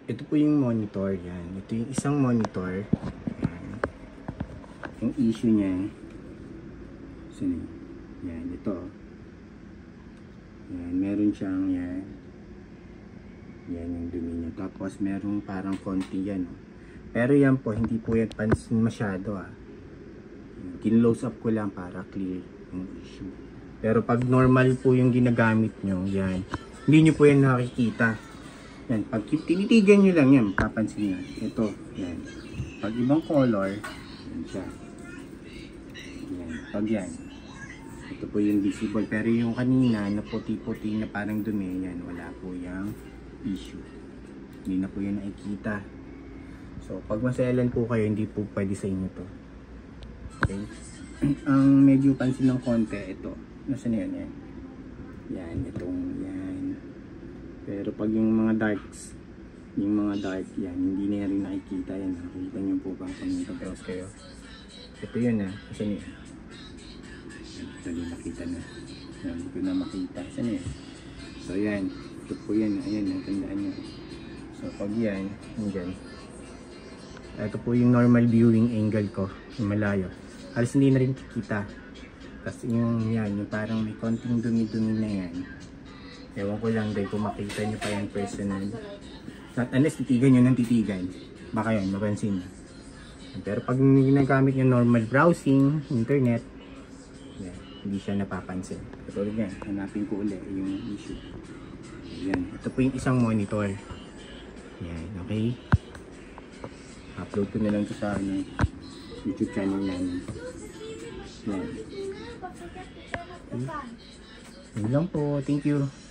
ito po yung monitor, yan. Ito yung isang monitor. Yan. Yung issue niya. Saan yun? Yan, ito. Yan, meron siyang yan. Yan yung dumi niya. Tapos merong parang konti yan. Pero yan po, hindi po yan pansin masyado Kinlose up ko lang para clear yung issue. Pero pag normal po yung ginagamit nyo, yan. Hindi nyo po yan nakikita. Yan, pag tinitigan nyo lang yan, papansin nyo. Ito, yan. Pag ibang color, yan siya. Yan, pag yan. Ito po yung visible. Pero yung kanina, na puti-puti na parang dumi, yan, wala po yung issue. Hindi na po yan nakikita. So, pag maselan po kayo, hindi po pwede sa inyo to. Okay? Ang medyo pansin ng konti, ito. Nasaan yan? Yan. Yan, itong yan. Pero pag yung mga darks, yan, hindi na rin nakikita yan. Nakikita nyo po ba kung nag-browse kayo? Ito yun Nasaan yan? Dali nakita na. Yan, hindi ko na makita. Saan yan? So, yan. Ito po yan. Ayan, tandaan nyo. So, pag yan, dyan. Ito po yung normal viewing angle ko. Yung malayo. Halos hindi na rin kikita. Tapos yung yan, yung parang may konting dumi-dumi na yan. Ewan ko lang dahil kung makita nyo pa yung personal. Unless titigan nyo ng titigan. Baka yun, mapansin nyo. Pero pag ginagamit nyo normal browsing, internet, yan, hindi siya napapansin. Katulad yan, hanapin ko ulit yung issue. Yan, ito po yung isang monitor. Yan, okay. Upload ko na lang ito sa YouTube channel namin. Yan. Yun lang po. Thank you.